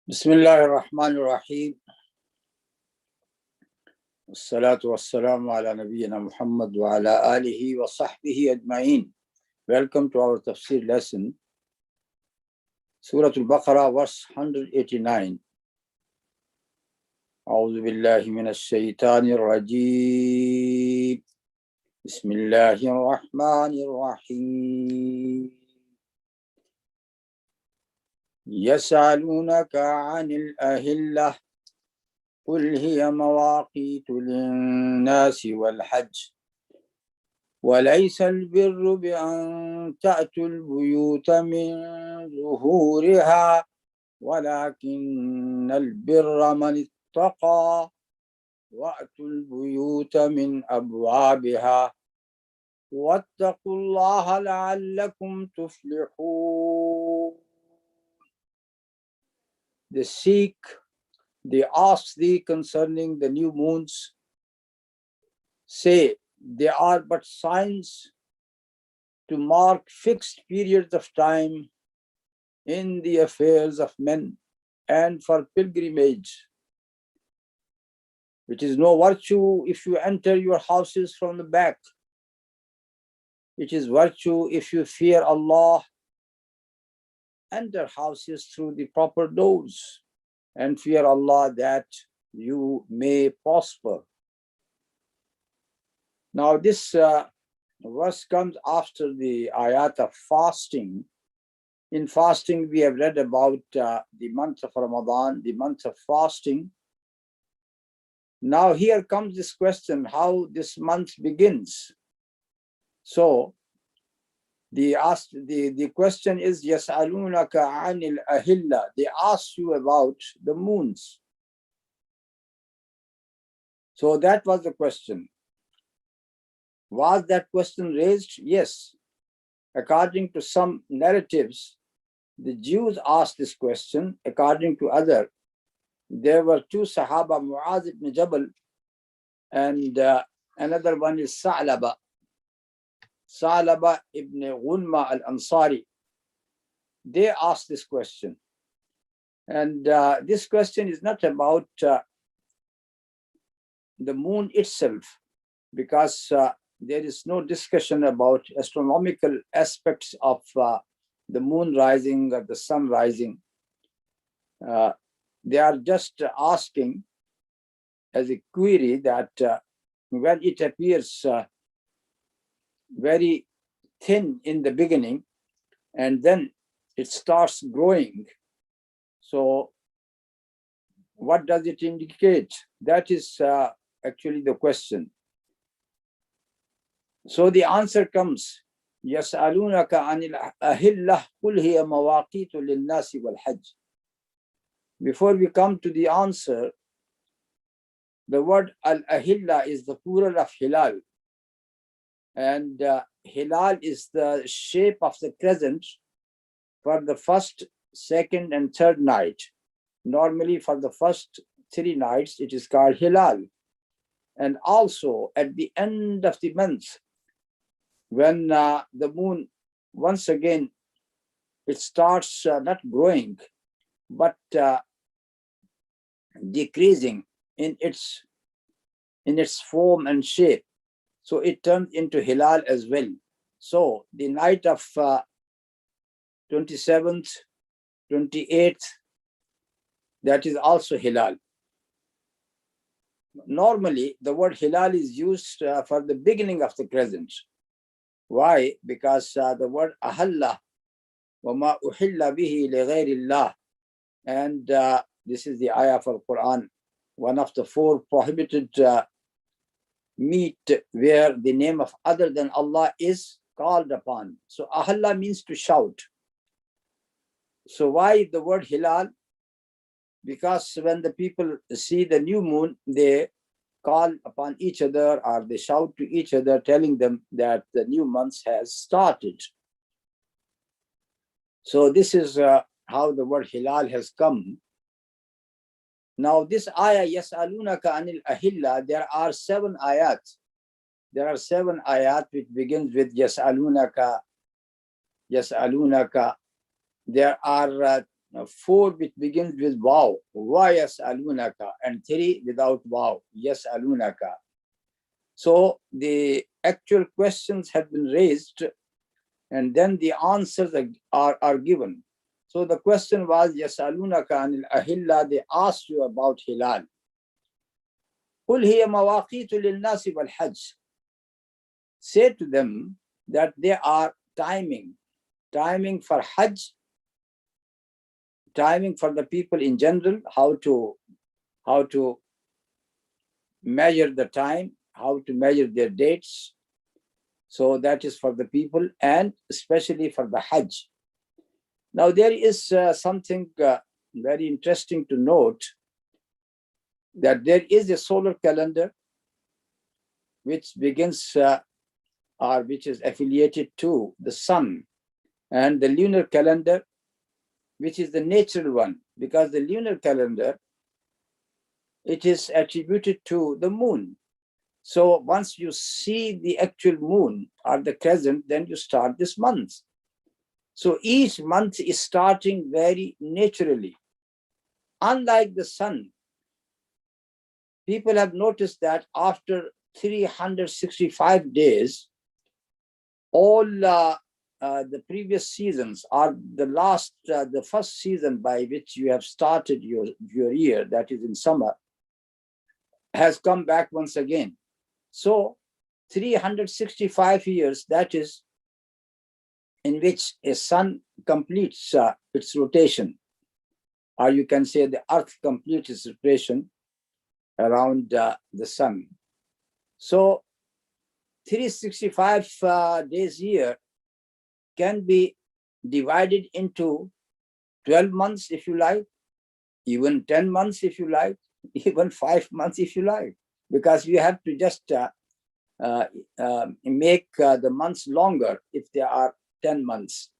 Bismillahirrahmanirrahim. Wassalatu wassalamu ala nabiyyina Muhammad wa ala alihi wa sahbihi ajma'in. Welcome to our Tafseer lesson. Surah Al-Baqarah, verse 189. أعوذ بالله من الشيطان الرجيم. بسم الله الرحمن الرحيم. يسألونك عن الأهلة قل هي مواقيت للناس والحج وليس البر بأن تأتوا البيوت من ظهورها ولكن البر من اتقى وأتوا البيوت من أبوابها واتقوا الله لعلكم تفلحون. They ask thee concerning the new moons. Say, they are but signs to mark fixed periods of time in the affairs of men and for pilgrimage, which is no virtue if you enter your houses from the back. It is virtue if you fear Allah, enter houses through the proper doors and fear Allah that you may prosper. Now this verse comes after the ayat of fasting. In fasting we have read about the month of Ramadan, the month of fasting. Now here comes this question, how this month begins. So the question is, يَسْأَلُونَكَ عَنِ الْأَهِلَّةِ. They ask you about the moons. So that was the question. Was that question raised? Yes. According to some narratives, the Jews asked this question. According to other, there were two Sahaba, Mu'adh ibn Jabal, and another one is Sa'laba ibn Ghunma al-Ansari. They asked this question. And this question is not about the moon itself, because there is no discussion about astronomical aspects of the moon rising or the sun rising. They are just asking as a query that when it appears very thin in the beginning and then it starts growing, so what does it indicate? That is actually the question. So the answer comes, يَسْأَلُونَكَ عَنِ الْأَهِلَّةِ قُلْ هِيَ مَوَاقِيتُ لِلنَّاسِ وَالْحَجِّ. Before we come to the answer, the word al-ahilla is the plural of hilal. And hilal is the shape of the crescent for the first, second, and third night. Normally for the first 3 nights, it is called hilal. And also at the end of the month, when the moon, once again, it starts not growing, but decreasing in its form and shape. So it turns into hilal as well. So the night of 27th, 28th, that is also hilal. Normally, the word hilal is used for the beginning of the crescent. Why? Because the word ahalla, وَمَا أُحِلَّ بِهِ لِغَيْرِ اللَّهِ, And this is the ayah of Al-Quran, one of the 4 prohibited meat where the name of other than Allah is called upon. So ahalla means to shout. So why the word hilal? Because when the people see the new moon, they call upon each other or they shout to each other, telling them that the new month has started. So this is how the word hilal has come. Now this ayah, yas'alunaka anil ahilla, there are 7 ayat. There are 7 ayat which begins with yas'alunaka, yas'alunaka. There are 4 which begins with wow, wa yas'alunaka, and 3 without wow, yas'alunaka. So the actual questions have been raised and then the answers are given. So the question was, yas'alunaka anil ahilla, they asked you about hilal. Qul hiya mawaqitu lin-nasi wal-hajj. Say to them that they are timing for hajj, timing for the people in general, how to measure the time, how to measure their dates. So that is for the people and especially for the hajj. Now there is something very interesting to note, that there is a solar calendar which begins or which is affiliated to the sun, and the lunar calendar, which is the natural one, because the lunar calendar, it is attributed to the moon. So once you see the actual moon or the crescent, then you start this month. So each month is starting very naturally. Unlike the sun, people have noticed that after 365 days, all the previous seasons or the first season by which you have started your year, that is in summer, has come back once again. So 365 years, that is in which a sun completes its rotation, or you can say the earth completes its rotation around the sun. So 365 days year can be divided into 12 months if you like, even 10 months if you like, even 5 months if you like, because you have to just make the months longer if they are 10 months,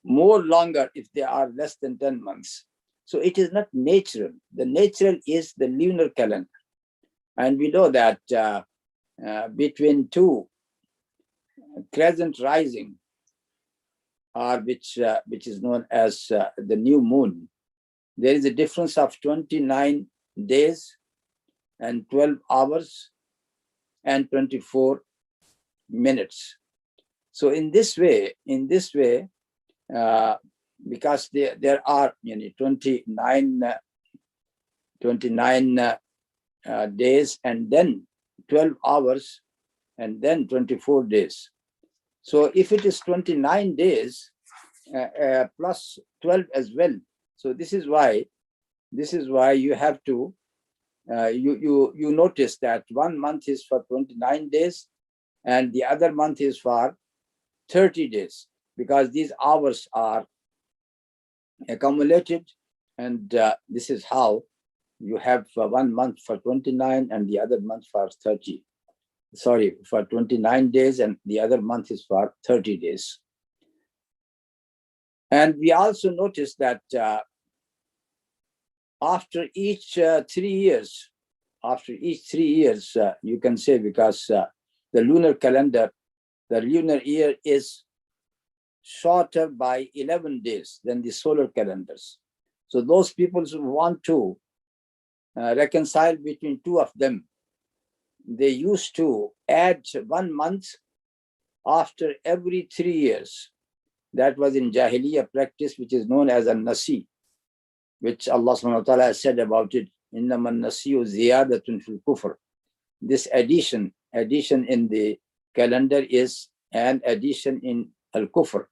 more longer if they are less than 10 months. So it is not natural. The natural is the lunar calendar. And we know that between 2 crescent rising, or which is known as the new moon, there is a difference of 29 days and 12 hours and 24 minutes. So in this way, because there are 29 days and then 12 hours and then 24 days. So if it is 29 days plus 12 as well, so this is why you have to you notice that one month is for 29 days and the other month is for 30 days, because these hours are accumulated, and this is how you have 1 month for 29 and the other month for 30. Sorry, for 29 days and the other month is for 30 days. And we also notice that after each 3 years, you can say, because the lunar calendar, the lunar year is shorter by 11 days than the solar calendars. So those people who want to reconcile between 2 of them, they used to add 1 month after every 3 years. That was in Jahiliyyah practice, which is known as an-nasi, which Allah subhanahu wa ta'ala has said about it, إِنَّمَا النَّسِيُّ زِيَادَةٌ فِي الْكُفْرِ. This addition in the calendar is an addition in al-kufr.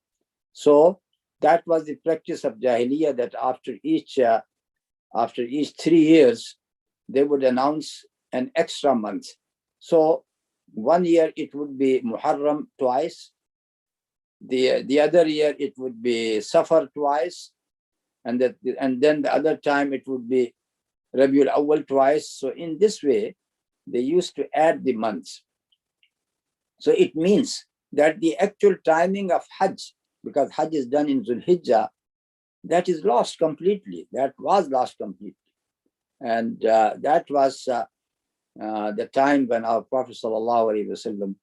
So That was the practice of Jahiliyyah, that after each 3 years, they would announce an extra month. So 1 year it would be Muharram twice. The other year it would be Safar twice. And then the other time it would be Rabiul Awwal twice. So in this way, they used to add the months. So it means that the actual timing of Hajj, because Hajj is done in Dhul Hijjah, that is lost completely. That was lost completely. And that was the time when our Prophet ﷺ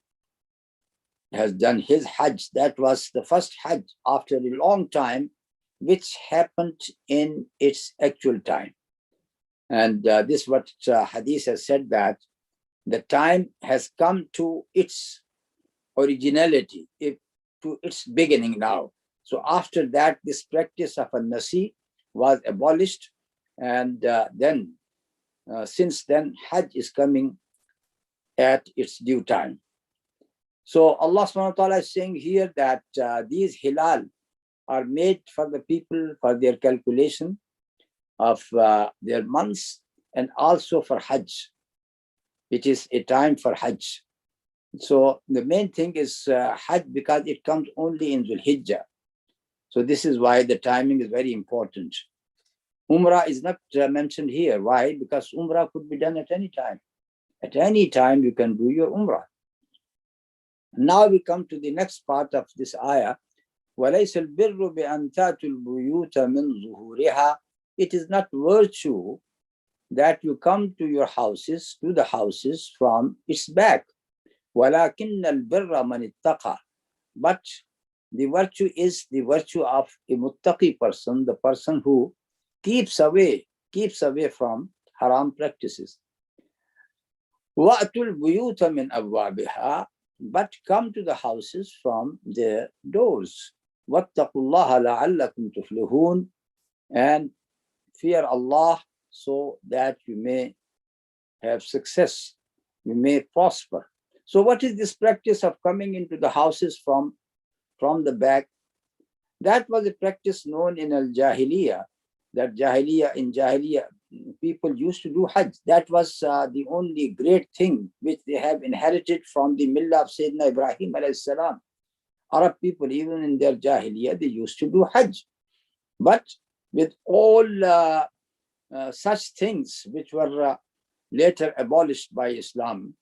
has done his Hajj. That was the first Hajj after a long time, which happened in its actual time. And this is what Hadith has said, that the time has come to its originality, to its beginning now. So after that, this practice of al-Nasi was abolished. And then, since then, Hajj is coming at its due time. So Allah subhanahu wa ta'ala is saying here that these hilal are made for the people for their calculation of their months, and also for Hajj. It is a time for Hajj. So the main thing is Hajj, because it comes only in Dhul Hijjah. So this is why the timing is very important. Umrah is not mentioned here. Why? Because Umrah could be done at any time. At any time you can do your Umrah. Now we come to the next part of this ayah. وَلَيْسَ الْبِرُّ بِأَنْ تَأْتُوا الْبُيُوتَ مِنْ ظُهُورِهَا. It is not virtue that you come to your houses, to the houses from its back. وَلَكِنَّ الْبِرَّ مَنِ اتَّقَى. But the virtue is the virtue of a muttaqi person, the person who keeps away from haram practices. وَأْتُوا الْبُيُوتَ مِنْ أَبْوَابِهَا. But come to the houses from the doors. وَاتَّقُوا اللَّهَ لَعَلَّكُمْ تُفْلِحُونَ. And fear Allah so that you may have success, you may prosper. So what is this practice of coming into the houses from the back? That was a practice known in al-Jahiliyyah, that in Jahiliyyah, people used to do Hajj. That was the only great thing which they have inherited from the Millah of Sayyidina Ibrahim alayhi salam. Arab people, even in their Jahiliyyah, they used to do Hajj. But with all such things which were later abolished by Islam.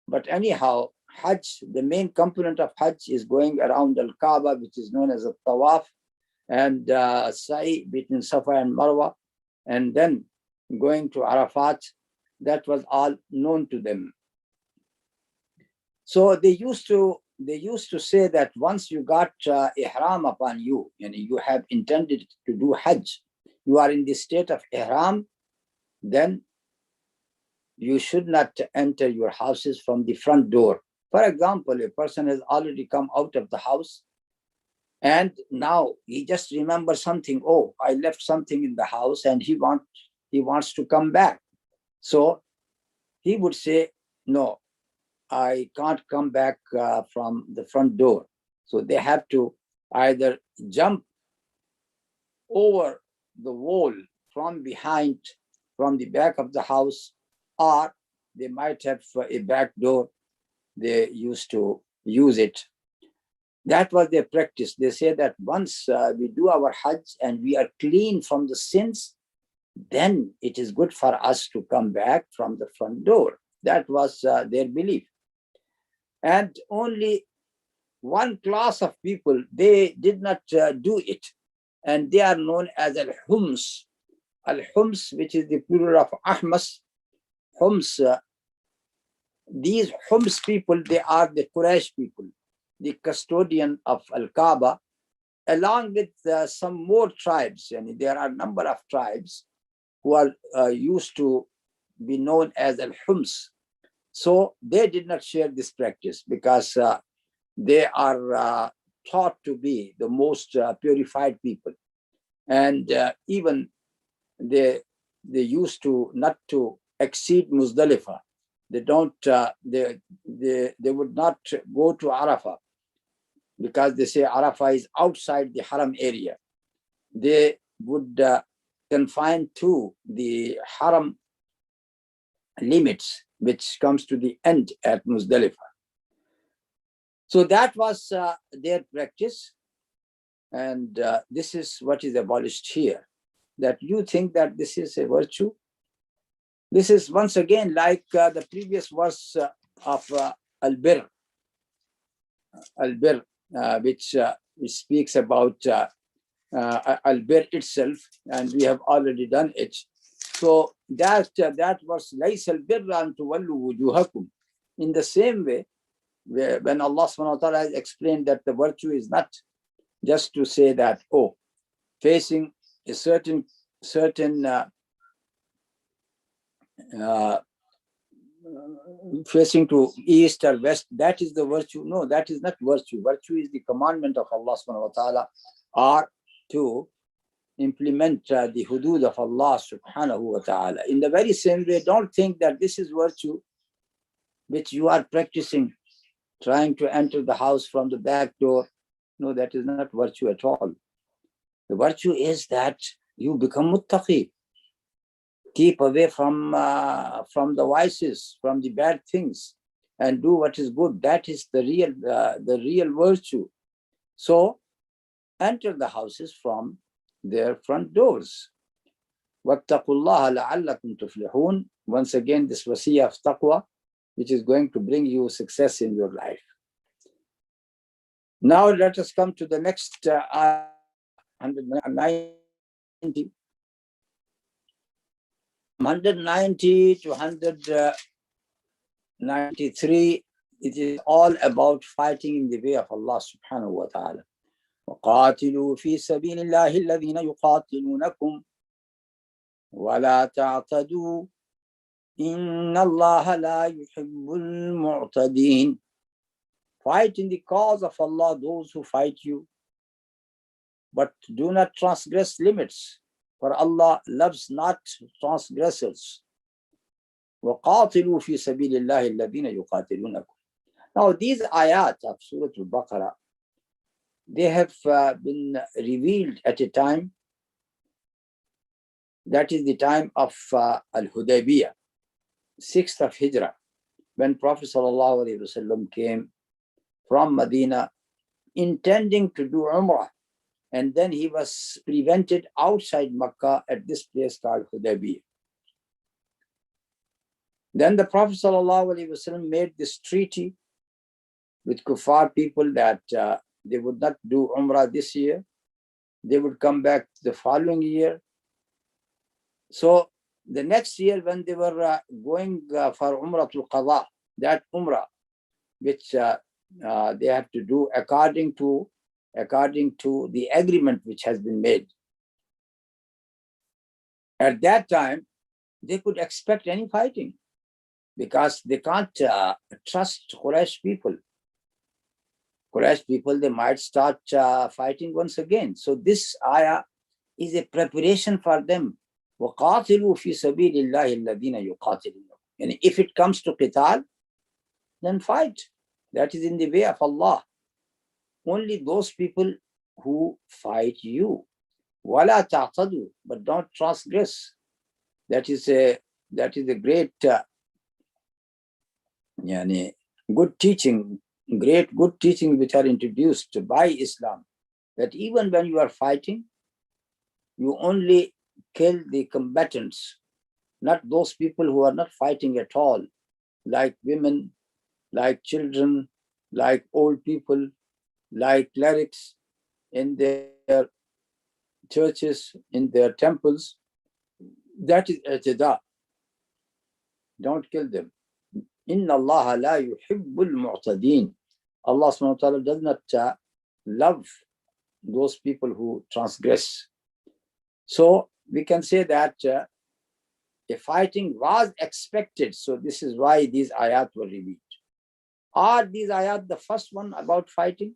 But anyhow, Hajj, the main component of Hajj is going around Al-Kaaba, which is known as a Tawaf, and Sa'i between Safa and Marwa, and then going to Arafat. That was all known to them. So they used to say that once you got ihram upon you, and you have intended to do Hajj, you are in the state of ihram, then you should not enter your houses from the front door. For example, a person has already come out of the house, and now he just remembers something. Oh, I left something in the house, and he wants to come back. So he would say, no, I can't come back from the front door. So they have to either jump over the wall from behind, from the back of the house, or they might have a back door. They used to use it. That was their practice. They say that once we do our Hajj and we are clean from the sins, then it is good for us to come back from the front door. That was their belief. And only one class of people, they did not do it. And they are known as al-Hums. Al-Hums, which is the plural of Ahmas. Hums. These Hums people, they are the Quraysh people, the custodian of Al-Kaaba, along with some more tribes. And there are a number of tribes who are used to be known as Al-Hums. So they did not share this practice because they are thought to be the most purified people. And even they used to not to exceed Muzdalifah. They would not go to Arafah. because they say Arafah is outside the Haram area. They would confine to the Haram limits, which comes to the end at Muzdalifah. So that was their practice. And this is what is abolished here. That you think that this is a virtue. This is once again like the previous verse of Al-Bir, which speaks about Al-Bir itself, and we have already done it. So that was لَيْسَ الْبِرَّ أَن تُوَلُّوا وُجُوهَكُمْ. In the same way, when Allah subhanahu wa ta'ala has explained that the virtue is not just to say that, oh, facing a certain facing to east or west, that is the virtue. No, that is not virtue. Virtue is the commandment of Allah subhanahu wa ta'ala, or to implement the hudud of Allah subhanahu wa ta'ala. In the very same way, don't think that this is virtue which you are practicing, trying to enter the house from the back door. No, that is not virtue at all. The virtue is that you become muttaqi. Keep away from the vices, from the bad things, and do what is good. That is the real virtue. So enter the houses from their front doors. وَاتَّقُوا اللَّهَ لَعَلَّكُمْ تُفْلِحُونَ. Once again, this wasiyah of taqwa, which is going to bring you success in your life. Now let us come to the next 190. 190 to 193, it is all about fighting in the way of Allah subhanahu wa ta'ala. وَقَاتِلُوا فِي سَبِيلِ اللَّهِ الَّذِينَ يُقَاتِلُونَكُمْ وَلَا تَعْتَدُوا إِنَّ اللَّهَ لَا يُحِبُّ الْمُعْتَدِينَ. Fight in the cause of Allah those who fight you, but do not transgress limits, for Allah loves not transgressors. وَقَاتِلُوا فِي سَبِيلِ اللَّهِ الَّذِينَ يُقَاتِلُونَكُمْ. Now these ayat of Surah Al-Baqarah, they have been revealed at a time, that is the time of Al-Hudaybiyah, 6th of Hijrah, when Prophet ﷺ came from Medina intending to do Umrah, and then he was prevented outside Makkah at this place called Hudaybiyah. Then the Prophet ﷺ made this treaty with kuffar people that they would not do Umrah this year. They would come back the following year. So the next year when they were going for Umratul Qadha, that Umrah, which they have to do according to the agreement which has been made. At that time, they could expect any fighting because they can't trust Quraysh people. Quraysh people, they might start fighting once again. So this ayah is a preparation for them. وَقَاتِلُوا فِي سَبِيلِ اللَّهِ الَّذِينَ يُقَاتِلُونَ. And if it comes to qital, then fight. That is in the way of Allah. Only those people who fight you. وَلَا تَعْتَدُوا. But don't transgress. That is a great good teaching, good teaching which are introduced by Islam. That even when you are fighting, you only kill the combatants, not those people who are not fighting at all, like women, like children, like old people, like clerics in their churches, in their temples. That is i'tida. Don't kill them. Inna Allah la yuhibbul mu'tadeen. Allah subhanahu wa ta'ala does not love those people who transgress. So we can say that a fighting was expected. So this is why these ayat were revealed. Are these ayat the first one about fighting?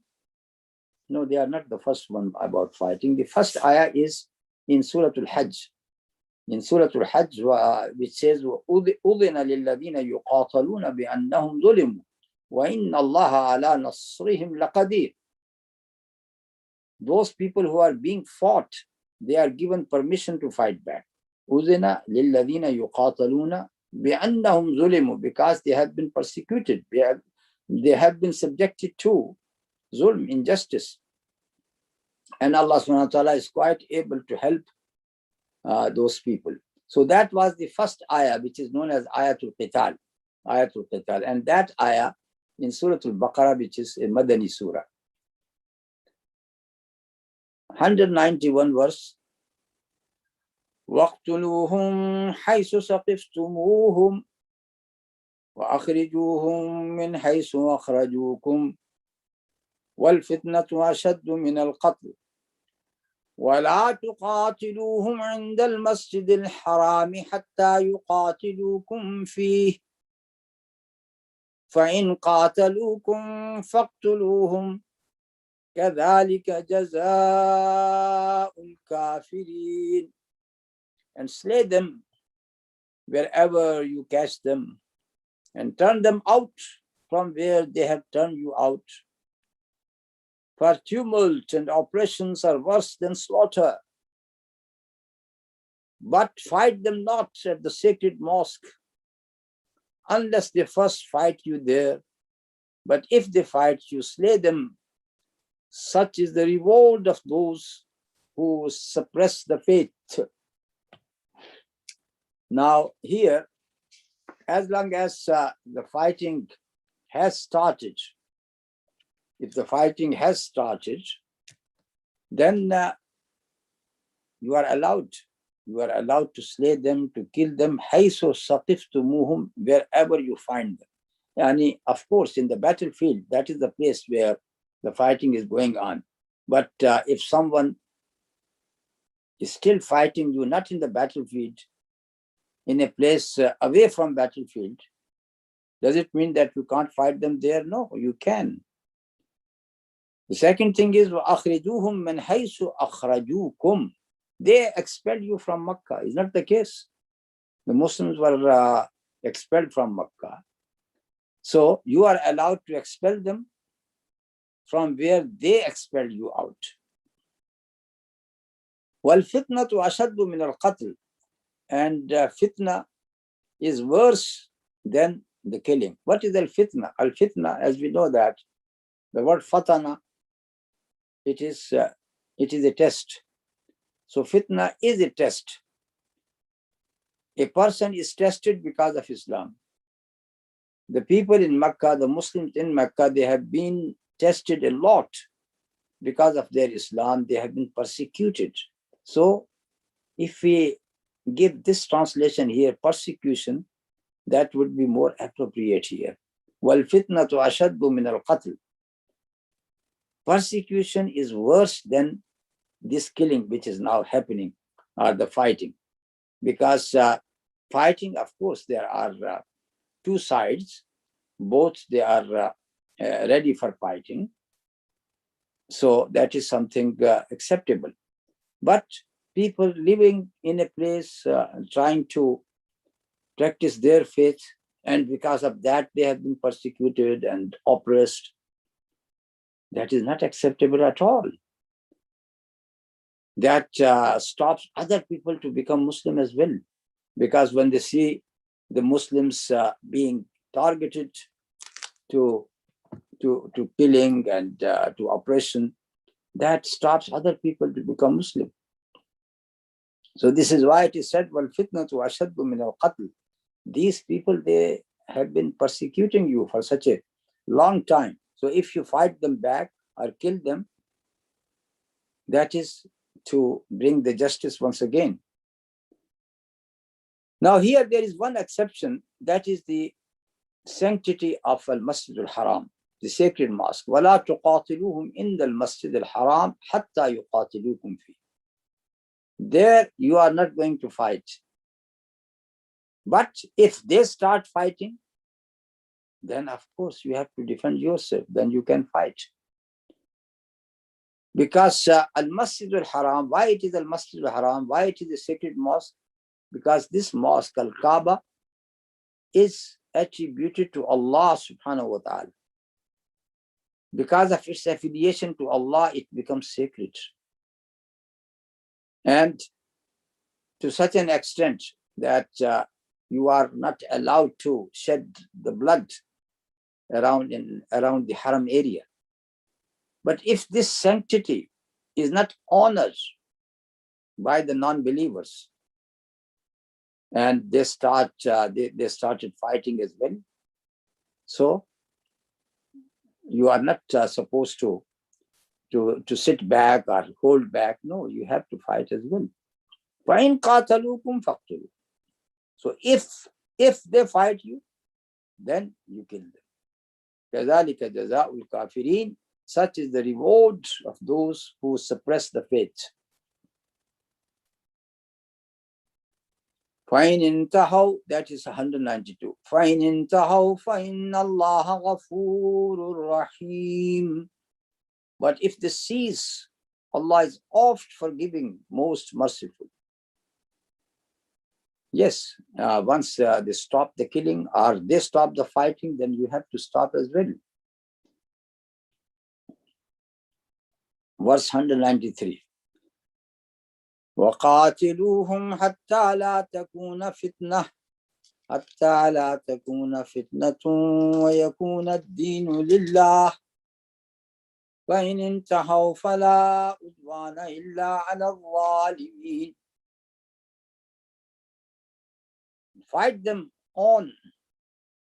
No, they are not the first one about fighting. The first ayah is in Surah Al-Hajj. In Surah Al-Hajj, which says, أُذِنَ لِلَّذِينَ يُقَاتَلُونَ بِأَنَّهُمْ ظُلِمُوا وَإِنَّ اللَّهَ عَلَى نَصْرِهِمْ لَقَدِيرٌ. those people who are being fought, they are given permission to fight back. أُذِنَ لِلَّذِينَ يُقَاتَلُونَ بِأَنَّهُمْ ظُلِمُوا, because they have been persecuted, they have been subjected to zulm, injustice. And Allah subhanahu wa ta'ala is quite able to help those people. So that was the first ayah, which is known as Ayatul Qital. Ayatul Qital. And that ayah in Surah Al-Baqarah, which is a Madani Surah. 191 verse. وَاقْتُلُوهُمْ حَيْثُ سَقِفْتُمُوهُمْ وَأَخْرِجُوهُمْ مِنْ حَيْثُ أَخْرَجُوكُمْ وَالْفِتْنَةُ أَشَدُّ مِنَ الْقَتْلِ وَلَا تُقَاتِلُوهُمْ عِنْدَ الْمَسْجِدِ الْحَرَامِ حَتَّى يُقَاتِلُوكُمْ فِيهِ فَإِنْ قَاتَلُوكُمْ فَاقْتُلُوهُمْ كَذَلِكَ جَزَاءُ الْكَافِرِينَ. And slay them wherever you catch them, and turn them out from where they have turned you out. For tumult and oppressions are worse than slaughter. But fight them not at the sacred mosque, unless they first fight you there. But if they fight you, slay them. Such is the reward of those who suppress the faith. Now here, as long as the fighting has started, if the fighting has started, then you are allowed to slay them, to kill them, حَيْثُ سَقِفْتُمُوهُمْ, wherever you find them. Yani, of course, in the battlefield, that is the place where the fighting is going on. But if someone is still fighting you, not in the battlefield, in a place away from battlefield, does it mean that you can't fight them there? No, you can. The second thing is, وَأَخْرِجُوهُمْ مِنْ حَيْثُ أَخْرَجُوكُمْ. They expelled you from Makkah. Is not the case? The Muslims were expelled from Makkah. So you are allowed to expel them from where they expelled you out. وَالْفِتْنَةُ أَشَدُّ مِنَ الْقَتْلِ. And fitna is worse than the killing. What is al-fitna? Al-fitna, as we know that, the word fatana, it is a test. So fitna is a test. A person is tested because of Islam. The people in Makkah, the Muslims in Makkah, they have been tested a lot because of their Islam. They have been persecuted. So if we give this translation here, persecution, that would be more appropriate here. وَالْفِتْنَةُ أَشَدُّ مِنَ الْقَتْلِ. Persecution is worse than this killing which is now happening, or the fighting. Because fighting, of course, there are two sides. Both they are ready for fighting. So that is something acceptable. But people living in a place trying to practice their faith, and because of that they have been persecuted and oppressed, that is not acceptable at all. That stops other people to become Muslim as well. Because when they see the Muslims being targeted to killing and to oppression, that stops other people to become Muslim. So this is why it is said, وَالْفِتْنَةُ أَشَدُّ مِنَ الْقَتْلِ. These people, they have been persecuting you for such a long time. So if you fight them back or kill them, that is to bring the justice once again. Now here there is one exception, that is the sanctity of Al-Masjid Al-Haram, the sacred mosque. وَلَا تُقَاتِلُوهُمْ إِنَّ الْمَسْجِدِ الْحَرَامِ حَتَّى يُقَاتِلُوكُمْ فِيهِ. There you are not going to fight. But if they start fighting, then of course you have to defend yourself, then you can fight. Because Al-Masjid Al-Haram, why it is Al-Masjid Al-Haram, why it is a sacred mosque? Because this mosque, Al-Kaaba, is attributed to Allah subhanahu wa ta'ala. because of its affiliation to Allah, it becomes sacred. And to such an extent that you are not allowed to shed the blood around the haram area. But if this sanctity is not honored by the non-believers, and they started fighting as well, so you are not supposed to sit back or hold back. No, you have to fight as well. فَإِنْ قَاتَلُوكُمْ فَاقْتُلُوا. So if they fight you, then you kill them. كَذَلِكَ جَزَاءُ الْكَافِرِينَ. Such is the reward of those who suppress the faith. فَإِنْ انْتَهَوْا, that is 192. فَإِنْ انْتَهَوْا فَإِنَّ اللَّهَ غَفُورٌ رَحِيمٌ. But if they cease, Allah is oft forgiving, most merciful. Yes, once they stop the killing or they stop the fighting, then you have to stop as well. Verse 193. وَقَاتِلُوهُمْ حَتَّى لَا تَكُونَ فِتْنَةٌ وَيَكُونَ الدِّينُ لِلَّهِ فَإِنِ انْتَهَوْا فَلَا عُدْوَانَ إِلَّا عَلَى الظَّالِمِينَ. Fight them on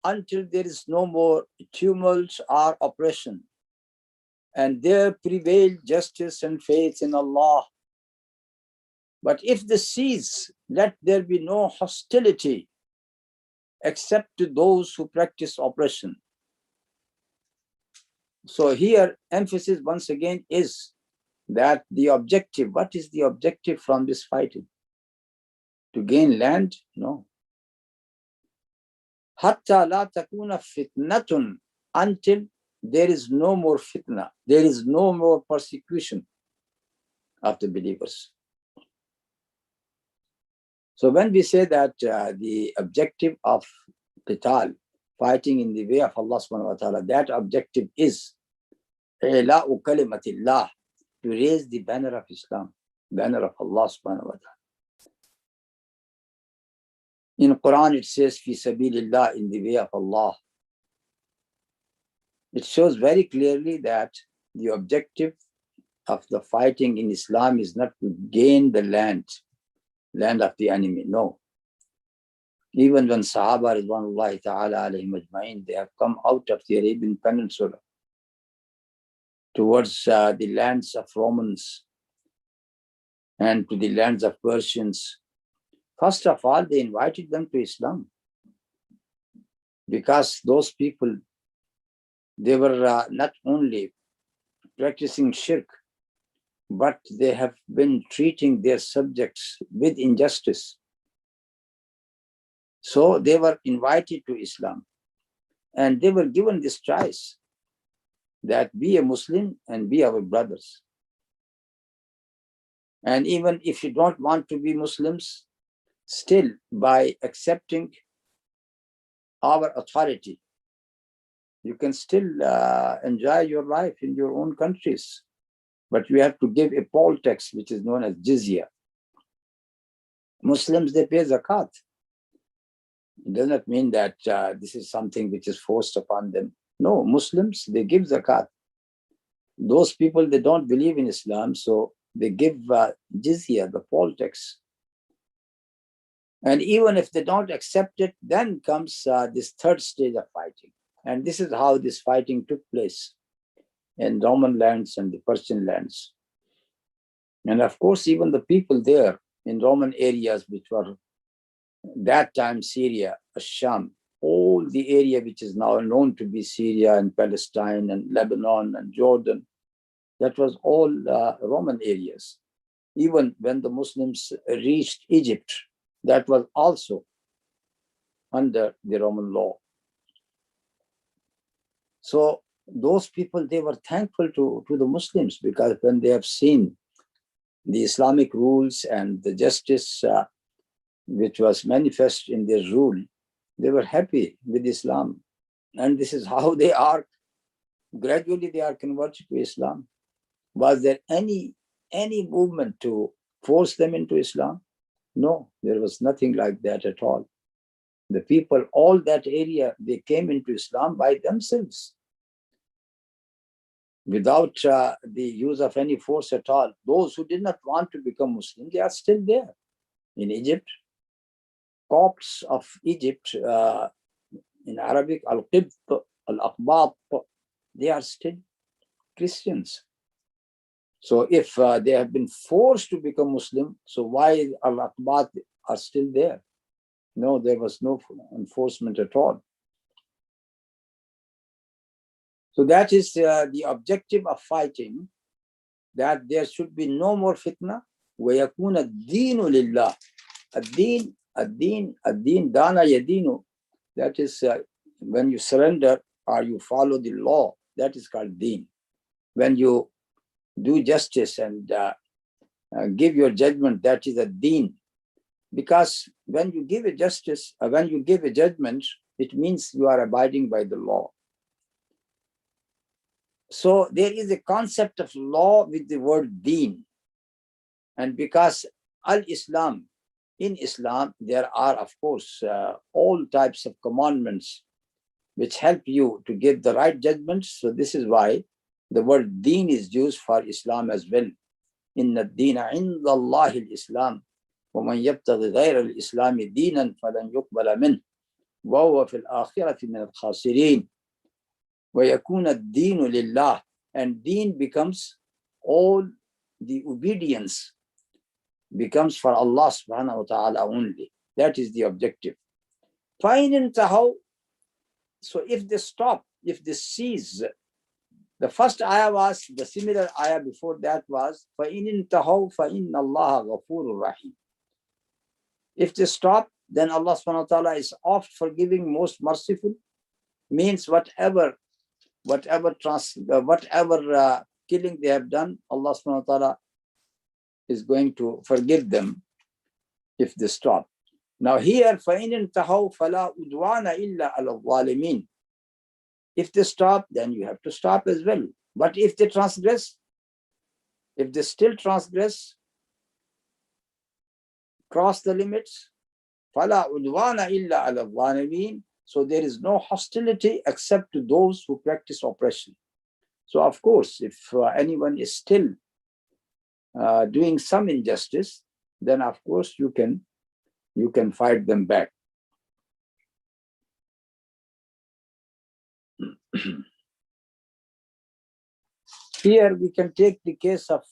until there is no more tumult or oppression, and there prevail justice and faith in Allah. But if they cease, let there be no hostility except to those who practice oppression. So here, emphasis once again is that the objective, what is the objective from this fighting? To gain land? No. Hatta la takuna fitnatun, until there is no more fitna, there is no more persecution of the believers. So when we say that the objective of qital, fighting in the way of Allah subhanahu wa ta'ala, that objective is ila'u kalimatillah, to raise the banner of Islam, banner of Allah subhanahu wa ta'ala. In Quran it says, fi sabilillah, in the way of Allah. It shows very clearly that the objective of the fighting in Islam is not to gain the land of the enemy, no. Even when Sahaba Ridwanullahi ta'ala alayhim ajma'in, they have come out of the Arabian Peninsula towards the lands of Romans and to the lands of Persians. First of all, they invited them to Islam, because those people, they were not only practicing shirk, but they have been treating their subjects with injustice. So they were invited to Islam, and they were given this choice that be a Muslim and be our brothers. And even if you don't want to be Muslims, still by accepting our authority, you can still enjoy your life in your own countries. But you have to give a poll tax, which is known as jizya. Muslims, they pay zakat. It does not mean that this is something which is forced upon them. No, Muslims, they give zakat. Those people, they don't believe in Islam, so they give jizya, the poll tax. And even if they don't accept it, then comes this third stage of fighting. And this is how this fighting took place in Roman lands and the Persian lands. And of course, even the people there in Roman areas, which were that time Syria, Sham, all the area which is now known to be Syria and Palestine and Lebanon and Jordan, that was all Roman areas. Even when the Muslims reached Egypt, that was also under the Roman law. So those people, they were thankful to the Muslims, because when they have seen the Islamic rules and the justice which was manifest in their rule, they were happy with Islam. And this is how they are Gradually they are converted to Islam. Was there any movement to force them into Islam? No, there was nothing like that at all. The people, all that area, they came into Islam by themselves, without the use of any force at all. Those who did not want to become Muslim, they are still there. In Egypt, Copts of Egypt, in Arabic, Al-Qibt, Al-Aqbat, they are still Christians. So if they have been forced to become Muslim, so why Al-Aqbat are still there? No, there was no enforcement at all. So that is the objective of fighting, that there should be no more fitna. وَيَكُونَ الدِّينُ لِلَّهِ. الدين, dana yadinu. That is when you surrender or you follow the law, that is called deen. When you do justice and give your judgment, that is a deen. Because when you give a justice, when you give a judgment, it means you are abiding by the law. So there is a concept of law with the word deen. And because al-Islam, in Islam, there are, of course, all types of commandments which help you to give the right judgments. So this is why the word deen is used for Islam as well. Inna ad-deena inda Allahi al-Islam. وَمَنْ يَبْتَغِ غَيْرَ الْإِسْلَامِ دِينًا فَلَنْ يُقْبَلَ مِنْهُ وَهُوَ فِي الْآخِرَةِ مِنَ الْخَاسِرِينَ. وَيَكُونَ الدِّينُ لِلَّهِ. And deen becomes, all the obedience becomes for Allah subhanahu wa ta'ala only. That is the objective. فَإِنْ انْتَهَوْا. So if they stop, if they cease, the first ayah was, the similar ayah before that was, فَإِنْ انْتَهَوْا فَإِنَّ اللَّهَ غَفُورٌ رَحِيمٌ. If they stop, then Allah subhanahu wa ta'ala is oft forgiving, most merciful. Means whatever killing they have done, Allah subhanahu wa ta'ala is going to forgive them if they stop. Now here, فَإِنْ انْتَهَوْا فَلَا أُدْوَانَ إِلَّا عَلَى الظَّالِمِينَ. If they stop, then you have to stop as well. But if they transgress, if they still transgress, cross the limits, فَلَا عُدْوَانَ إِلَّا عَلَى الظَّالِمِينَ. So there is no hostility except to those who practice oppression. So of course, if anyone is still doing some injustice, then of course you can fight them back. Here we can take the case of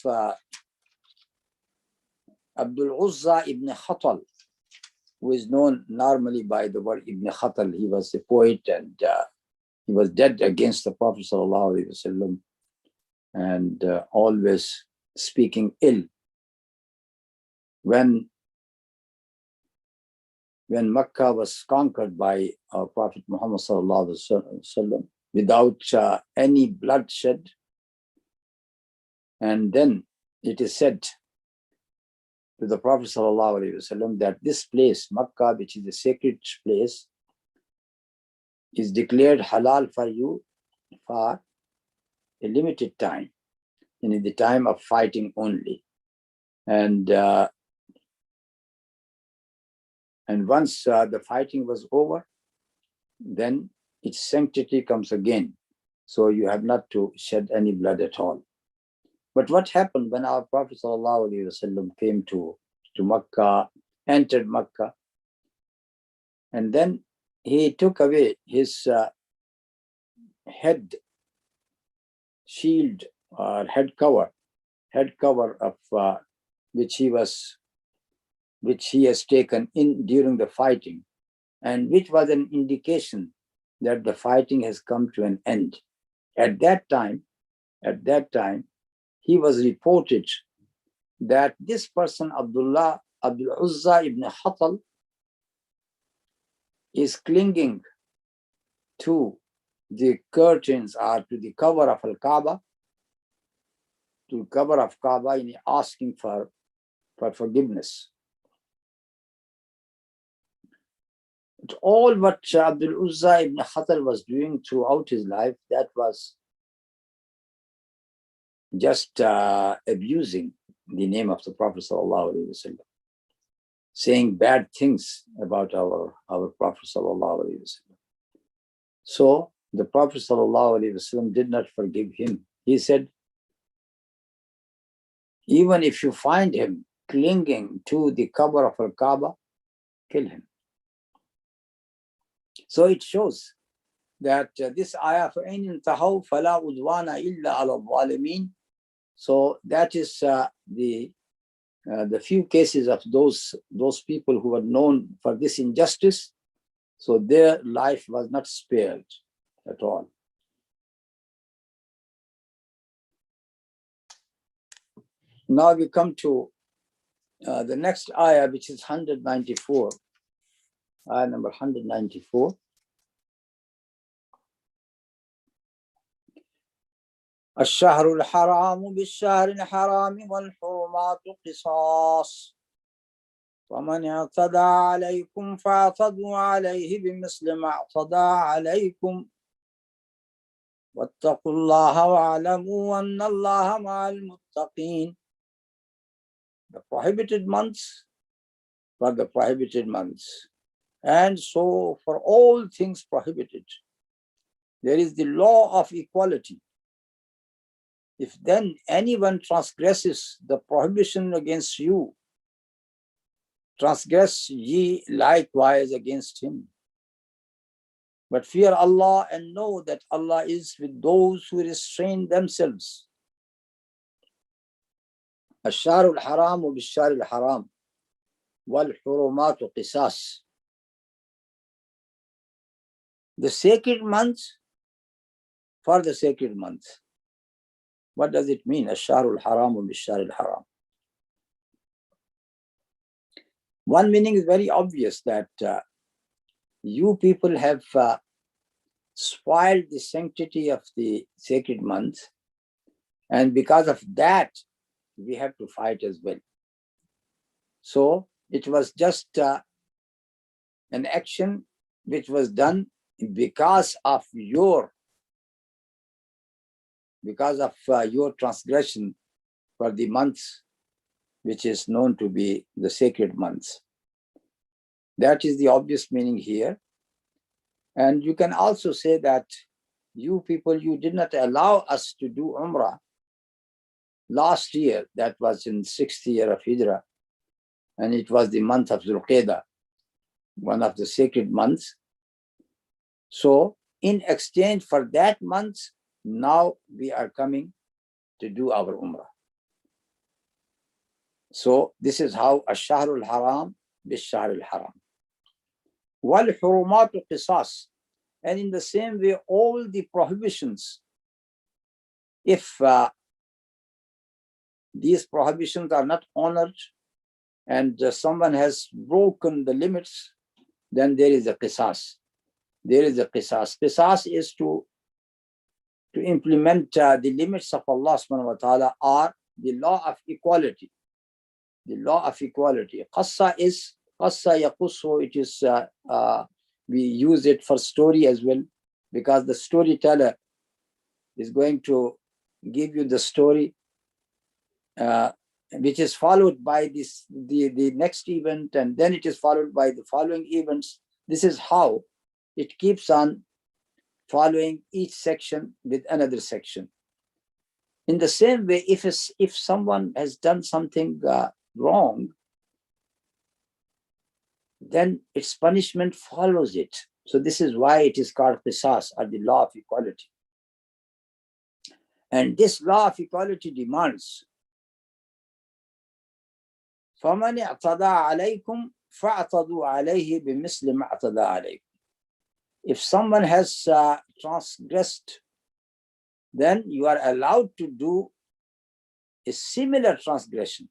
Abdul Uzza ibn Khatal, who is known normally by the word Ibn Khatal. He was a poet, and he was dead against the Prophet ﷺ, and always speaking ill. When Makkah was conquered by our Prophet Muhammad ﷺ without any bloodshed, and then it is said to the Prophet ﷺ that this place, Makkah, which is a sacred place, is declared halal for you for a limited time, in the time of fighting only. And once the fighting was over, then its sanctity comes again. So you have not to shed any blood at all. But what happened when our Prophet ﷺ came to Makkah, entered Makkah, and then he took away his head shield or head cover of which he has taken in during the fighting, and which was an indication that the fighting has come to an end. At that time, he was reported that this person, Abdul Uzza ibn Khatal, is clinging to the curtains or to the cover of Al-Kaaba, in asking for forgiveness. But all what Abdul Uzza ibn Khatal was doing throughout his life, that was just abusing the name of the Prophet sallallahu alaihi wasallam, saying bad things about our Prophet sallallahu alaihi wasallam. So the Prophet sallallahu alaihi wasallam did not forgive him. He said, even if you find him clinging to the cover of al-Kaaba, kill him. So it shows that this ayah, فَإِنْ انْتَهَوْا فَلَا عُدْوَانَ إِلَّا عَلَى الظَّالِمِينَ. So that is the few cases of those people who were known for this injustice. So their life was not spared at all. Now we come to the next ayah, which is 194, ayah number 194. الشهر الحرام بالشهر الحرام والحرمات قصاص ومن اعتدى عليكم فاعتدوا عليه بمثل ما اعتدى عليكم واتقوا الله واعلموا أن الله مع المتقين. The prohibited months for the prohibited months, and so for all things prohibited there is the law of equality. If then anyone transgresses the prohibition against you, transgress ye likewise against him. But fear Allah and know that Allah is with those who restrain themselves. الشهر الحرام بالشهر الحرام والحرمات قصاص. The sacred month for the sacred month. What does it mean? الشهر الحرام بالشهر الحرام. One meaning is very obvious, that you people have spoiled the sanctity of the sacred month, and because of that we have to fight as well. So it was just an action which was done because of your transgression for the months which is known to be the sacred months. That is the obvious meaning here. And you can also say that you people, you did not allow us to do Umrah last year. That was in 6th year of Hijrah, and it was the month of Zulqaidah, one of the sacred months. So in exchange for that month, now we are coming to do our Umrah. So this is how الشهر الحرام بالشهر الحرام والحرمات قصاص. And in the same way, all the prohibitions, if these prohibitions are not honored and someone has broken the limits, then there is a qisas. There is a qisas. Qisas is to implement the limits of Allah subhanahu wa ta'ala, or the law of equality. The law of equality. Qassa is qassa yaqussu. It is we use it for story as well, because the storyteller is going to give you the story which is followed by the next event, and then it is followed by the following events. This is how it keeps on following each section with another section. In the same way, if someone has done something wrong, then its punishment follows it. So this is why it is called qisas, or the law of equality. And this law of equality demands, فَمَنِ اعْتَدَى عَلَيْكُمْ فَاعْتَدُوا عَلَيْهِ بِمِثْلِ مَا اعْتَدَى عَلَيْكُمْ. If someone has transgressed, then you are allowed to do a similar transgression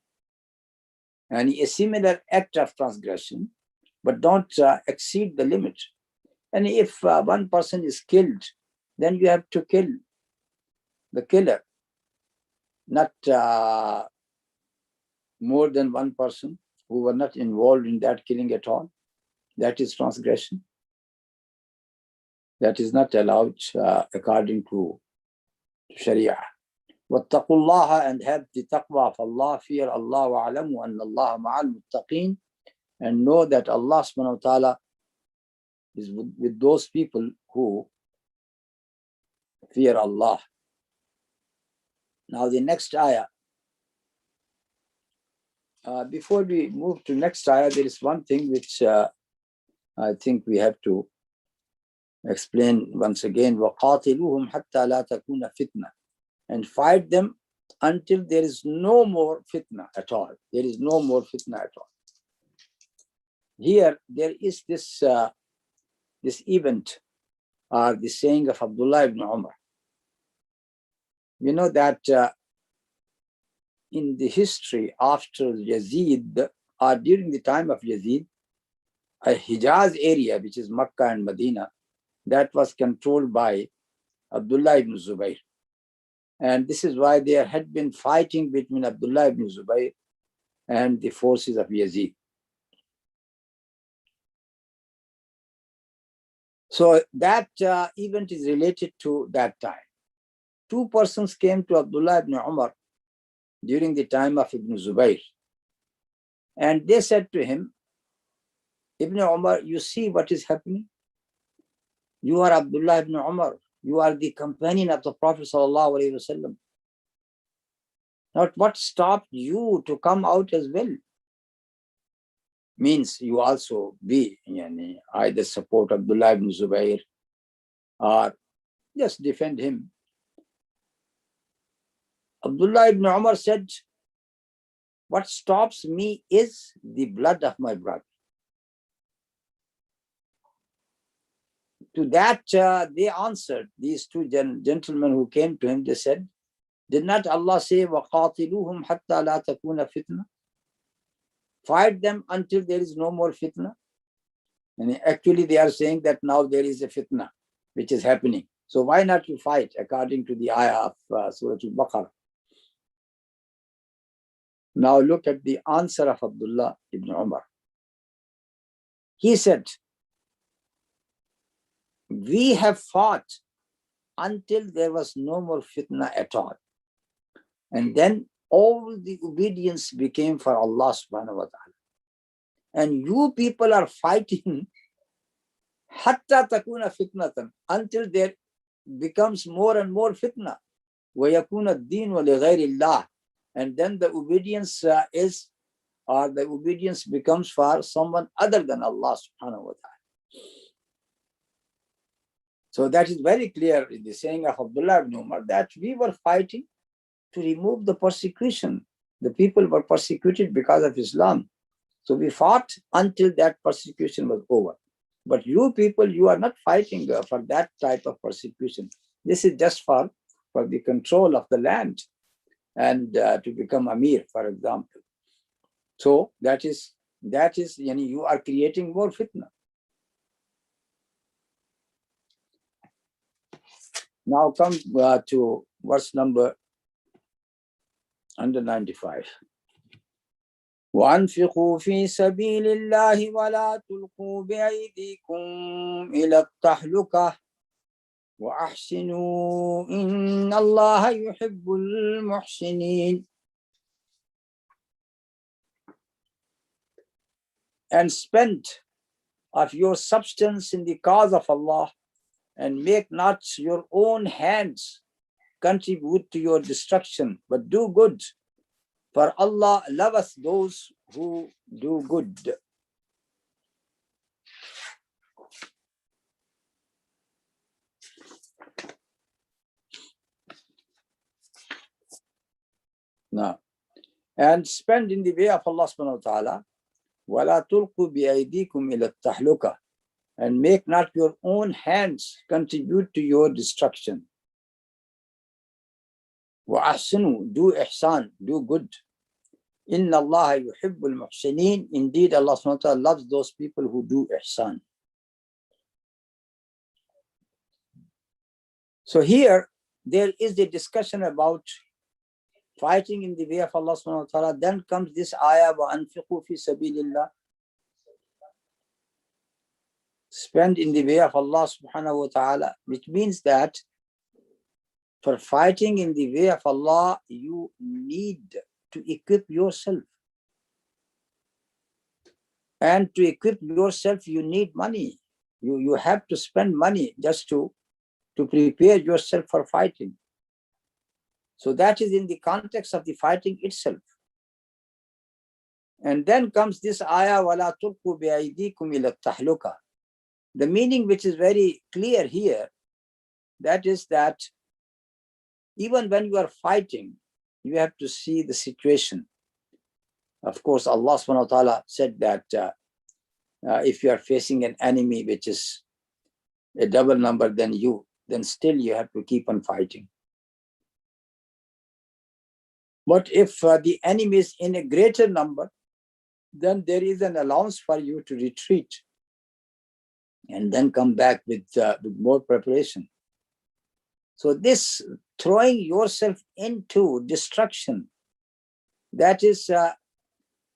and a similar act of transgression, but don't exceed the limit. And if one person is killed, then you have to kill the killer, not more than one person who were not involved in that killing at all. That is transgression. That is not allowed according to Sharia. وَاتَّقُوا اللَّهَ, and have the taqwa of Allah, fear Allah, وَعَلَمُوا أَنَّ اللَّهَ مَعَ الْمُتَّقِينَ, and know that Allah subhanahu wa ta'ala is with those people who fear Allah. Now the next ayah. Before we move to next ayah, there is one thing which I think we have to explain once again. وَقَاتِلُوهُمْ حَتَّى لَا تَكُونَ فِتْنَةً, and fight them until there is no more fitna at all. There is no more fitna at all. Here, there is this event, or the saying of Abdullah ibn Umar. You know that in the history after Yazid, or during the time of Yazid, a Hijaz area, which is Makkah and Medina, that was controlled by Abdullah ibn Zubayr. And this is why there had been fighting between Abdullah ibn Zubayr and the forces of Yazid. So that event is related to that time. Two persons came to Abdullah ibn Umar during the time of Ibn Zubayr. And they said to him, Ibn Umar, you see what is happening? You are Abdullah ibn Umar. You are the companion of the Prophet sallallahu alaihi wasallam. Now, what stopped you to come out as well? Means you also be either support Abdullah ibn Zubayr or just defend him. Abdullah ibn Umar said, what stops me is the blood of my brother. To that, they answered, these two gentlemen who came to him, they said, did not Allah say, وَقَاتِلُوهُمْ حَتَّى لَا تَكُونَ فِتْنَةً? Fight them until there is no more fitna. And actually they are saying that now there is a fitna which is happening. So why not you fight according to the ayah of Surah Baqarah? Now look at the answer of Abdullah ibn Umar. He said, we have fought until there was no more fitna at all. And then all the obedience became for Allah subhanahu wa ta'ala. And you people are fighting hatta takuna fitnatan, until there becomes more and more fitna. وَيَكُونَ الدِّينُ لِغَيْرِ اللَّهِ, and then the obedience the obedience becomes for someone other than Allah subhanahu wa ta'ala. So that is very clear in the saying of Abdullah ibn Umar that we were fighting to remove the persecution. The people were persecuted because of Islam. So we fought until that persecution was over. But you people, you are not fighting for that type of persecution. This is just for the control of the land and to become Amir, for example. So that is you are creating more fitna. Now come to verse number 195. وَأَنْفِقُوا فِي سَبِيلِ اللَّهِ وَلَا تُلْقُوا بِأَيْدِيكُمْ إِلَى التَّهْلُكَةِ وَأَحْسِنُوا إِنَّ اللَّهَ يُحِبُّ الْمُحْسِنِينَ. And spend of your substance in the cause of Allah, and make not your own hands contribute to your destruction, but do good. For Allah loveth those who do good. Now, and spend in the way of Allah subhanahu wa ta'ala. وَلَا تُلْقُوا بِأَيْدِيكُمْ إِلَى التَّهْلُكَةِ, and make not your own hands contribute to your destruction. وَأَحْسِنُوا, do ihsan, do good. إِنَّ اللَّهَ يُحِبُّ الْمُحْسِنِينَ, indeed Allah subhanahu wa ta'ala loves those people who do ihsan. So here there is the discussion about fighting in the way of Allah subhanahu wa ta'ala. Then comes this ayah, وَأَنْفِقُوا فِي سَبِيلِ اللَّهِ, spend in the way of Allah subhanahu wa ta'ala, which means that for fighting in the way of Allah, you need to equip yourself. And to equip yourself, you need money. You have to spend money just to prepare yourself for fighting. So that is in the context of the fighting itself. And then comes this ayah, وَلَا تُلْقُوا بِأَيْدِيكُمْ إِلَى التَّهْلُكَةِ. The meaning which is very clear here, that is that even when you are fighting, you have to see the situation. Of course, Allah subhanahu wa ta'ala said that if you are facing an enemy which is a double number than you, then still you have to keep on fighting. But if the enemy is in a greater number, then there is an allowance for you to retreat and then come back with more preparation. So this throwing yourself into destruction, that is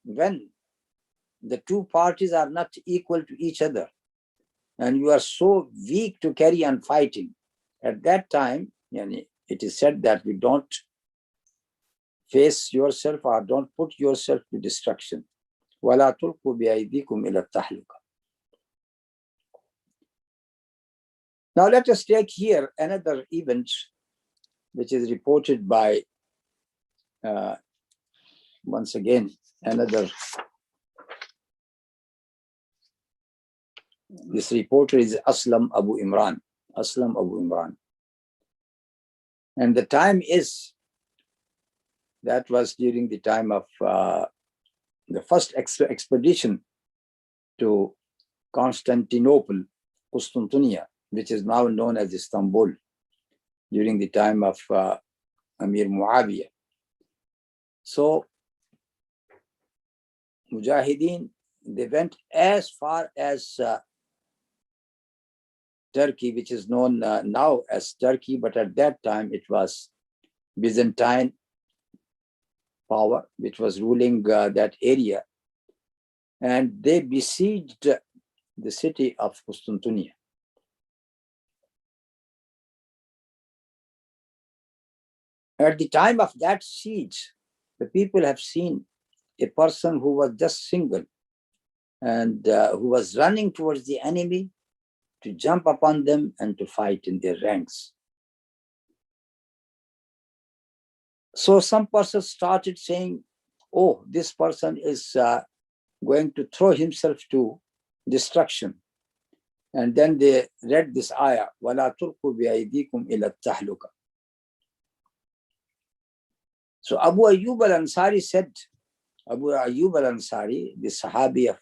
when the two parties are not equal to each other and you are so weak to carry on fighting. At that time, it is said that you don't face yourself or don't put yourself to destruction. وَلَا تُلْقُوا بِأَيْدِيكُمْ إِلَى التَّهْلُكَةِ. Now let us take here another event which is reported by, once again, this reporter is Aslam Abu Imran. And the time is, that was during the time of the first expedition to Constantinople, which is now known as Istanbul, during the time of Amir Muawiyah. So Mujahideen, they went as far as Turkey, which is known now as Turkey, but at that time it was Byzantine power which was ruling that area, and they besieged the city of Constantinople. At the time of that siege, the people have seen a person who was just single and who was running towards the enemy to jump upon them and to fight in their ranks. So some person started saying, oh, this person is going to throw himself to destruction. And then they read this ayah, وَلَا تُلْقُوا بِأَيْدِيكُمْ إِلَى التَّهْلُكَةِ. So Abu Ayyub al-Ansari said, Abu Ayyub al-Ansari, the Sahabi of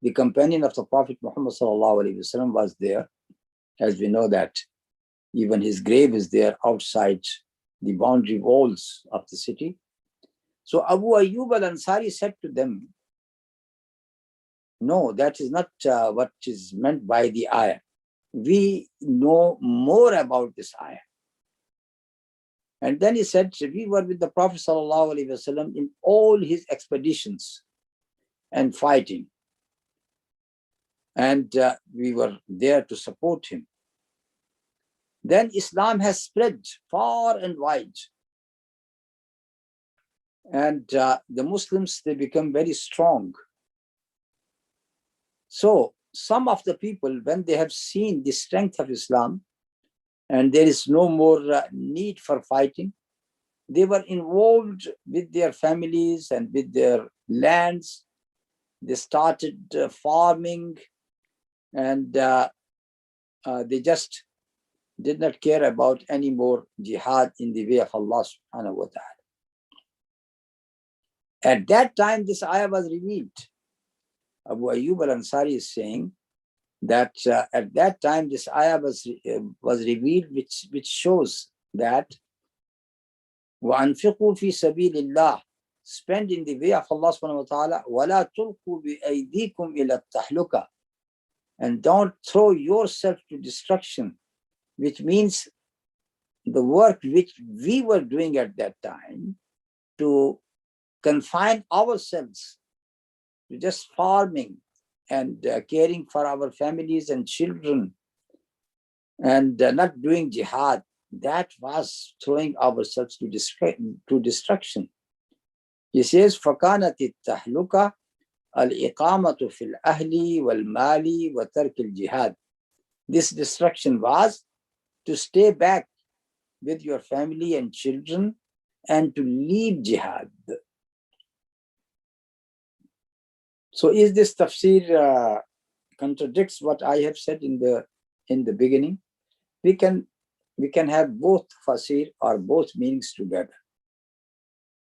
the companion of the Prophet Muhammad sallallahu alaihi wasallam, was there. As we know that even his grave is there outside the boundary walls of the city. So Abu Ayyub al-Ansari said to them, no, that is not what is meant by the ayah. We know more about this ayah. And then he said, we were with the Prophet ﷺ in all his expeditions and fighting. And we were there to support him. Then Islam has spread far and wide. And the Muslims, they become very strong. So some of the people, when they have seen the strength of Islam, and there is no more need for fighting, they were involved with their families and with their lands. They started farming, and they just did not care about any more jihad in the way of Allah subhanahu wa ta'ala. At that time, this ayah was revealed. Abu Ayyub al-Ansari is saying that at that time this ayah was revealed, which shows that وَأَنْفِقُوا فِي سَبِيلِ اللَّهِ, spend in the way of Allah subhanahu wa ta'ala, وَلَا تُلْقُوا بِأَيْدِيكُمْ إِلَى التَّهْلُكَةِ, and don't throw yourself to destruction, which means the work which we were doing at that time to confine ourselves to just farming and caring for our families and children and not doing jihad. that was throwing ourselves to destruction. He says, فَكَانَتِ التَّهْلُكَةُ الْإِقَامَةُ فِي الْأَهْلِ وَالْمَالِ وَتَرْكِ الْجِهَادِ. This destruction was to stay back with your family and children and to leave jihad. So is this tafsir contradicts what I have said in the beginning? We can have both tafsir or both meanings together.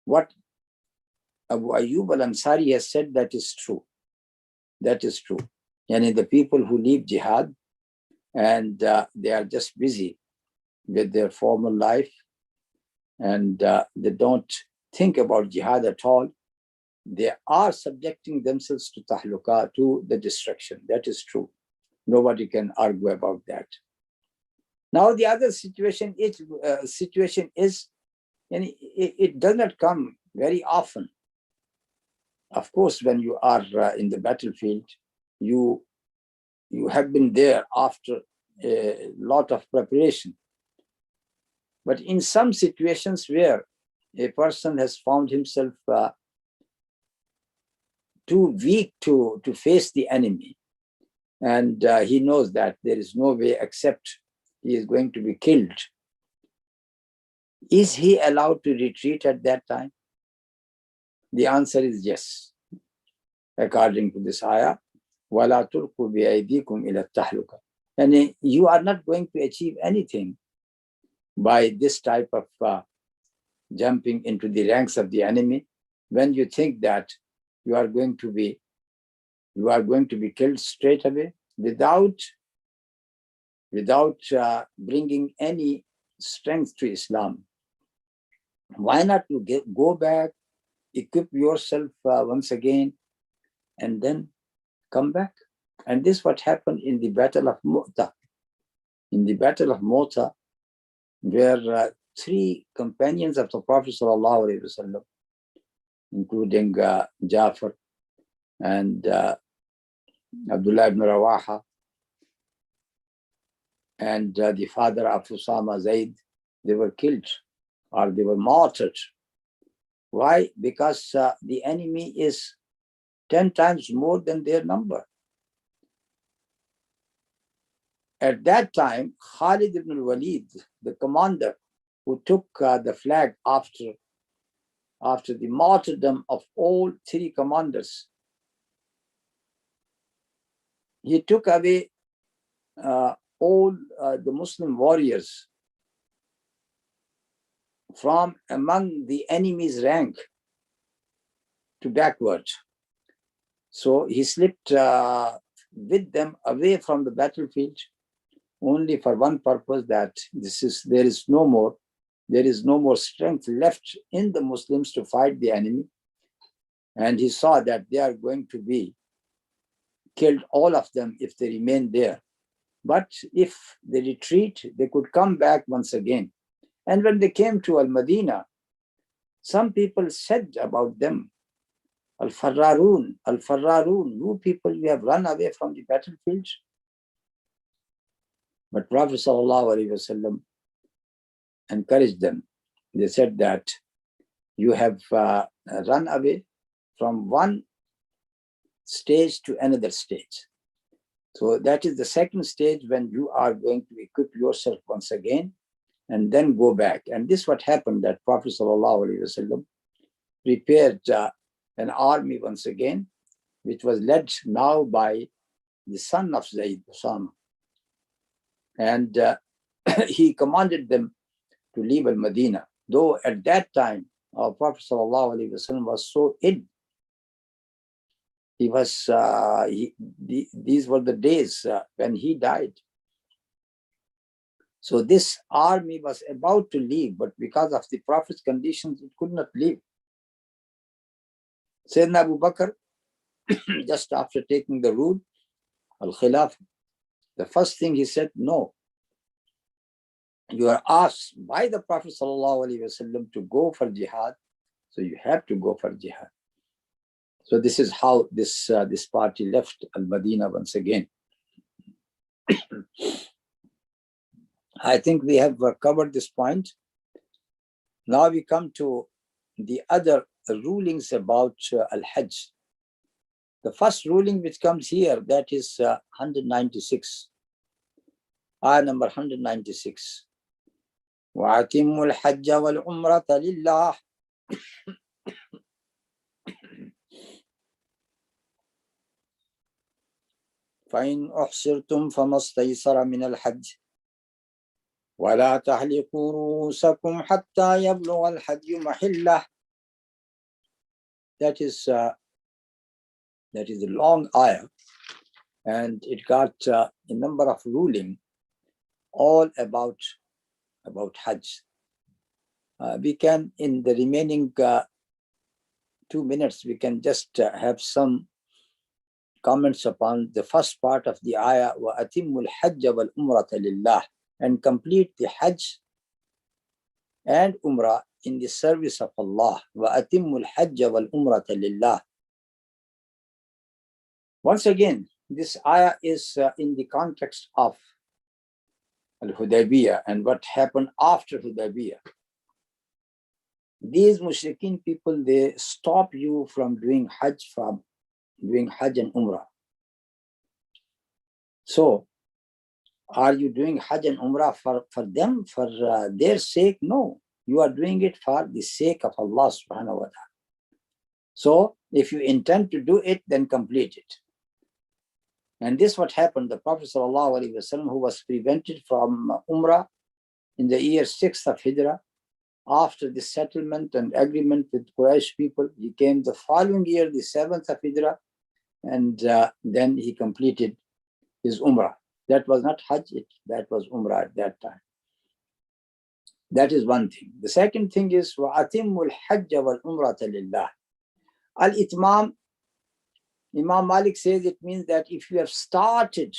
What Abu Ayyub al-Ansari has said, that is true. That is true. And the people who leave jihad and they are just busy with their formal life and they don't think about jihad at all, they are subjecting themselves to tahluka, to the destruction. That is true. Nobody can argue about that. Now the other situation is, and it does not come very often. Of course, when you are in the battlefield, you have been there after a lot of preparation. But in some situations where a person has found himself too weak to face the enemy, and he knows that there is no way except he is going to be killed, is he allowed to retreat at that time? The answer is yes. According to this ayah, وَلَا تُلْقُوا بِأَيْدِيكُمْ إِلَى التَّهْلُكَةِ. And you are not going to achieve anything by this type of jumping into the ranks of the enemy when you think that you are going to be killed straight away without bringing any strength to Islam. Why not you go back, equip yourself once again, and then come back? And this is what happened in the Battle of Mu'tah. In the Battle of Mu'tah, where 3 companions of the Prophet ﷺ, including Jafar and Abdullah ibn Rawaha, and the father of Usama, Zaid, they were killed or they were martyred. Why? Because the enemy is 10 times more than their number. At that time, Khalid ibn al-Walid, the commander who took the flag after the martyrdom of all 3 commanders, he took away all the Muslim warriors from among the enemy's rank to backward. So he slipped with them away from the battlefield only for one purpose, that there is no more strength left in the Muslims to fight the enemy. And he saw that they are going to be killed, all of them, if they remain there. But if they retreat, they could come back once again. And when they came to Al-Madinah, some people said about them, Al-Farrarun, you people, you have run away from the battlefield. But Prophet ﷺ encouraged them. They said that you have run away from one stage to another stage. So that is the second stage, when you are going to equip yourself once again and then go back. And this is what happened, that Prophet ﷺ prepared an army once again, which was led now by the son of Zayd, Usama. And he commanded them to leave Al-Madinah. Though at that time, our Prophet ﷺ was so ill. He was, these were the days when he died. So this army was about to leave, but because of the Prophet's conditions, it could not leave. Sayyidina Abu Bakr, just after taking the rule, Al-Khilaf, the first thing he said, no. You are asked by the Prophet ﷺ to go for jihad, so you have to go for jihad. So this is how this party left Al-Madinah once again. I think we have covered this point. Now we come to the other rulings about Al-Hajj. The first ruling which comes here, that is 196. Ayah number 196. وَأَتِمُّوا الْحَجَّ وَالْعُمْرَةَ لِلَّهِ فَإِنْ أُحْصِرْتُمْ فَمَا اسْتَيْسَرَ مِنَ الْحَجِّ وَلَا تَحْلِقُوا رُؤُوسَكُمْ حَتَّى يَبْلُغَ الْحَدْيُ مَحِلَّهُ. That is a long ayah, and it got a number of ruling all about Hajj. We can, in the remaining 2 minutes, we can just have some comments upon the first part of the ayah, وَأَتِمُّوا الْحَجَّ وَالْأُمْرَةَ لِلَّهِ, and complete the Hajj and Umrah in the service of Allah. وَأَتِمُّوا الْحَجَّ وَالْأُمْرَةَ لِلَّهِ. Once again, this ayah is in the context of Al-Hudaybiyah and what happened after Hudaybiyah. These mushrikeen people, they stop you from doing Hajj and Umrah. So, are you doing Hajj and Umrah for them, for their sake? No, you are doing it for the sake of Allah subhanahu wa ta'ala. So, if you intend to do it, then complete it. And this what happened. The Prophet sallallahu alaihi wasallam, who was prevented from Umrah in the year 6th of Hijrah, after the settlement and agreement with Quraysh people, he came the following year, the 7th of Hijrah, and then he completed his Umrah. That was not Hajj, that was Umrah at that time. That is one thing. The second thing is, وَأَتِمُّ الْحَجَّ وَالْأُمْرَةَ لِلَّهِ. Al-Itmam, Imam Malik says it means that if you have started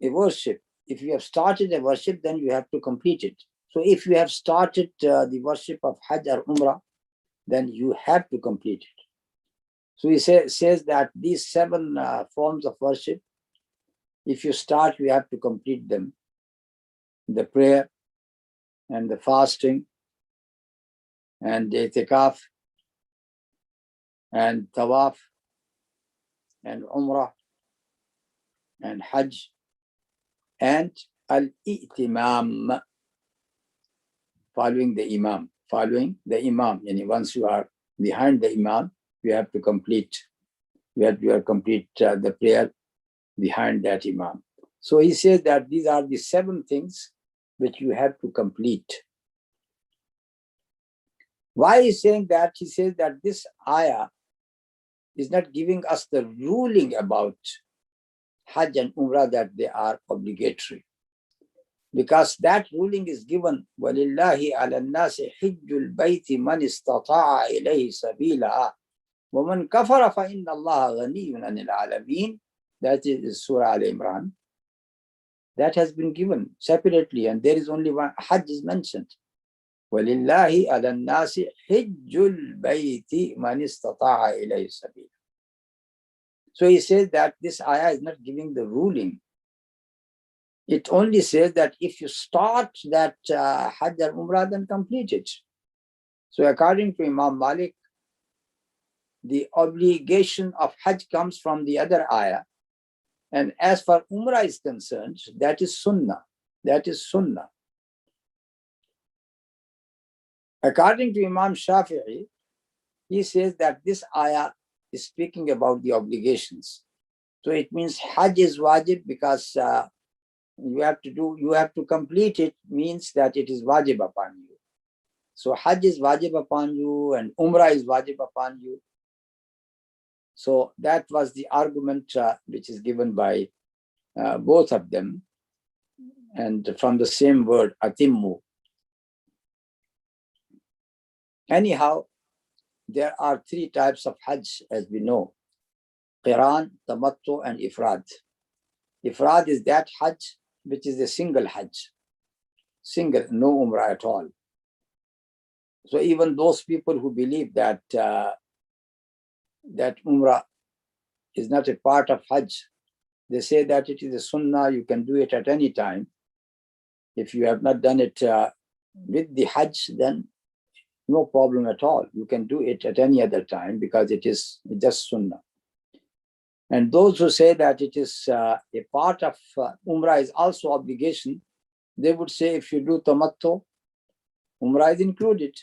a worship, then you have to complete it. So if you have started the worship of Hajj or Umrah, then you have to complete it. So he says that these 7 forms of worship, if you start, you have to complete them. The prayer and the fasting and the itikaf and tawaf and Umrah and Hajj and al-i'timam, following the Imam. And once you are behind the Imam, you have to complete the prayer behind that Imam. So he says that these are the 7 things which you have to complete. Why he's saying that? He says that this ayah is not giving us the ruling about Hajj and Umrah that they are obligatory. Because that ruling is given, وَلِلَّهِ عَلَى النَّاسِ حِجُّ الْبَيْتِ مَنِ اسْتَطَاعَ إِلَيْهِ سَبِيلًا وَمَنْ كَفَرَ فَإِنَّ اللَّهَ غَنِيٌّ عَنِ الْعَالَمِينَ. That is Surah Al-Imran. That has been given separately, and there is only one Hajj is mentioned. وَلِلَّهِ عَلَى النَّاسِ حِجُّ الْبَيْتِ مَنِ اسْتَطَاعَ إِلَيْهِ سَبِيلًا. So he says that this ayah is not giving the ruling. It only says that if you start that Hajj or Umrah, then complete it. So according to Imam Malik, the obligation of Hajj comes from the other ayah. And as far Umrah is concerned, that is Sunnah. According to Imam Shafi'i, he says that this ayah is speaking about the obligations. So it means Hajj is wajib because you have to complete it, means that it is wajib upon you. So Hajj is wajib upon you and Umrah is wajib upon you. So that was the argument which is given by both of them, and from the same word, atimmu. Anyhow, there are 3 types of Hajj, as we know: Qiran, Tamattu, and Ifrad. Ifrad is that Hajj which is a single Hajj, no Umrah at all. So even those people who believe that that Umrah is not a part of Hajj, they say that it is a Sunnah, you can do it at any time. If you have not done it with the Hajj, then no problem at all. You can do it at any other time because it is just Sunnah. And those who say that it is a part of Umrah is also obligation, they would say if you do Tamattu, Umrah is included.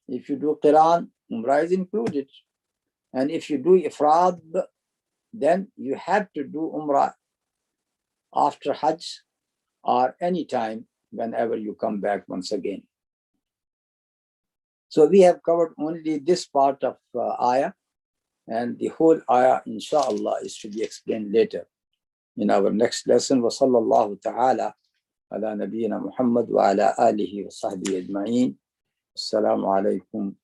If you do Qiran, Umrah is included. And if you do Ifrad, then you have to do Umrah after Hajj or any time whenever you come back once again. So we have covered only this part of Ayah, and the whole Ayah, inshallah, is to be explained later in our next lesson. Wa sallallahu ta'ala ala nabiyyina Muhammad wa ala alihi wa sahbihi ajma'in. Assalamu alaikum